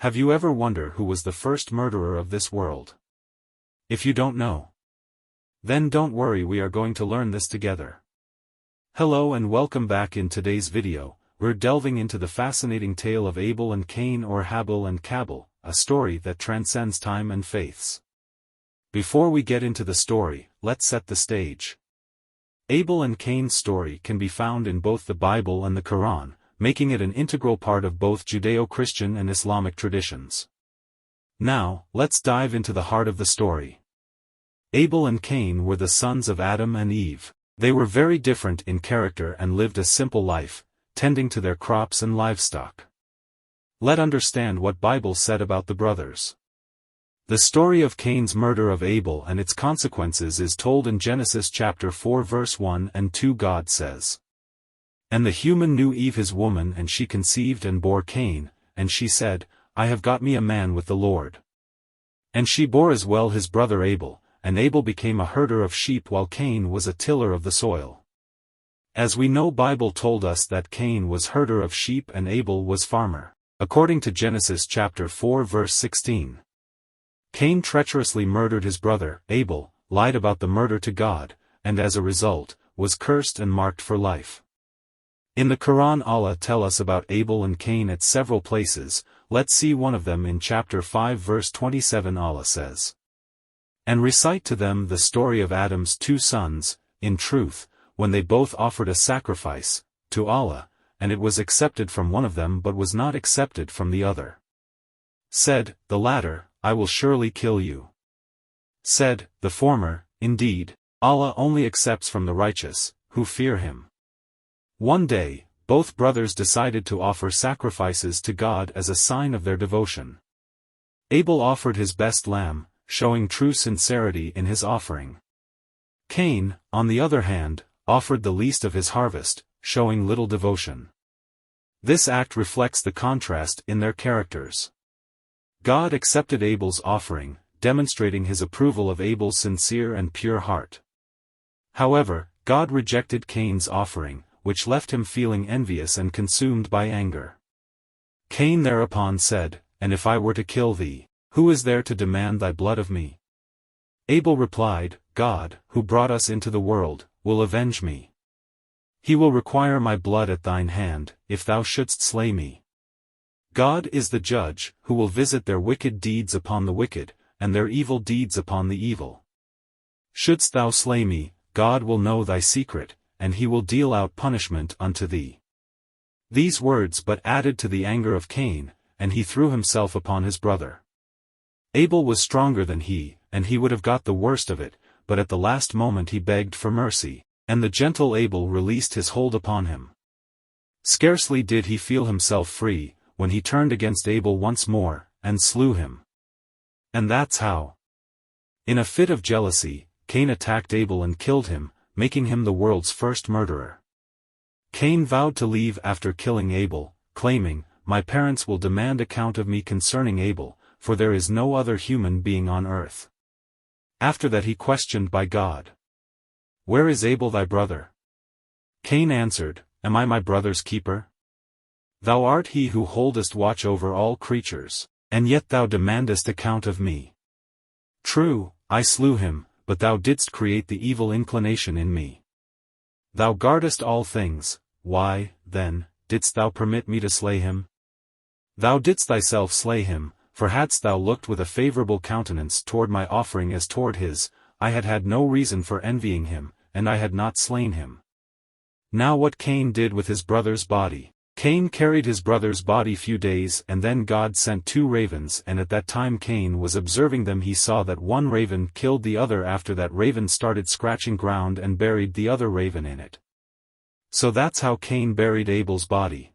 Have you ever wondered who was the first murderer of this world? If you don't know, then don't worry, we are going to learn this together. Hello and welcome back. In today's video, we're delving into the fascinating tale of Abel and Cain, or Habil and Cabil, a story that transcends time and faiths. Before we get into the story, let's set the stage. Abel and Cain's story can be found in both the Bible and the Quran, making it an integral part of both Judeo-Christian and Islamic traditions. Now, let's dive into the heart of the story. Abel and Cain were the sons of Adam and Eve. They were very different in character and lived a simple life, tending to their crops and livestock. Let's understand what Bible said about the brothers. The story of Cain's murder of Abel and its consequences is told in Genesis chapter 4 verse 1 and 2. God says, "And the human knew Eve his woman, and she conceived and bore Cain, and she said, I have got me a man with the Lord. And she bore as well his brother Abel, and Abel became a herder of sheep while Cain was a tiller of the soil." As we know, Bible told us that Cain was herder of sheep and Abel was farmer, according to Genesis chapter 4 verse 16. Cain treacherously murdered his brother, Abel, lied about the murder to God, and as a result, was cursed and marked for life. In the Quran, Allah tells us about Abel and Cain at several places. Let's see one of them in chapter 5 verse 27. Allah says, "And recite to them the story of Adam's two sons, in truth, when they both offered a sacrifice to Allah, and it was accepted from one of them but was not accepted from the other. Said the latter, I will surely kill you. Said the former, indeed, Allah only accepts from the righteous, who fear him." One day, both brothers decided to offer sacrifices to God as a sign of their devotion. Abel offered his best lamb, showing true sincerity in his offering. Cain, on the other hand, offered the least of his harvest, showing little devotion. This act reflects the contrast in their characters. God accepted Abel's offering, demonstrating his approval of Abel's sincere and pure heart. However, God rejected Cain's offering, which left him feeling envious and consumed by anger. Cain thereupon said, "And if I were to kill thee, who is there to demand thy blood of me?" Abel replied, "God, who brought us into the world, will avenge me. He will require my blood at thine hand, if thou shouldst slay me. God is the judge, who will visit their wicked deeds upon the wicked, and their evil deeds upon the evil. Shouldst thou slay me, God will know thy secret, and he will deal out punishment unto thee." These words but added to the anger of Cain, and he threw himself upon his brother. Abel was stronger than he, and he would have got the worst of it, but at the last moment he begged for mercy, and the gentle Abel released his hold upon him. Scarcely did he feel himself free, when he turned against Abel once more, and slew him. And that's how. In a fit of jealousy, Cain attacked Abel and killed him, making him the world's first murderer. Cain vowed to leave after killing Abel, claiming, "My parents will demand account of me concerning Abel, for there is no other human being on earth." After that he questioned by God, "Where is Abel thy brother?" Cain answered, "Am I my brother's keeper? Thou art he who holdest watch over all creatures, and yet thou demandest account of me. True, I slew him, but thou didst create the evil inclination in me. Thou guardest all things, why, then, didst thou permit me to slay him? Thou didst thyself slay him, for hadst thou looked with a favorable countenance toward my offering as toward his, I had had no reason for envying him, and I had not slain him." Now what Cain did with his brother's body. Cain carried his brother's body few days, and then God sent two ravens, and at that time Cain was observing them, he saw that one raven killed the other. After that raven started scratching ground and buried the other raven in it. So that's how Cain buried Abel's body.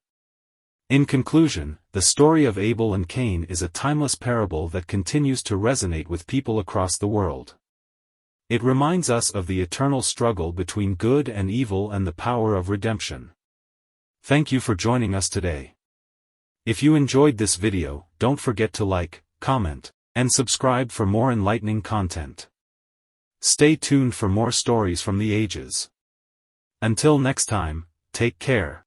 In conclusion, the story of Abel and Cain is a timeless parable that continues to resonate with people across the world. It reminds us of the eternal struggle between good and evil and the power of redemption. Thank you for joining us today. If you enjoyed this video, don't forget to like, comment, and subscribe for more enlightening content. Stay tuned for more stories from the ages. Until next time, take care.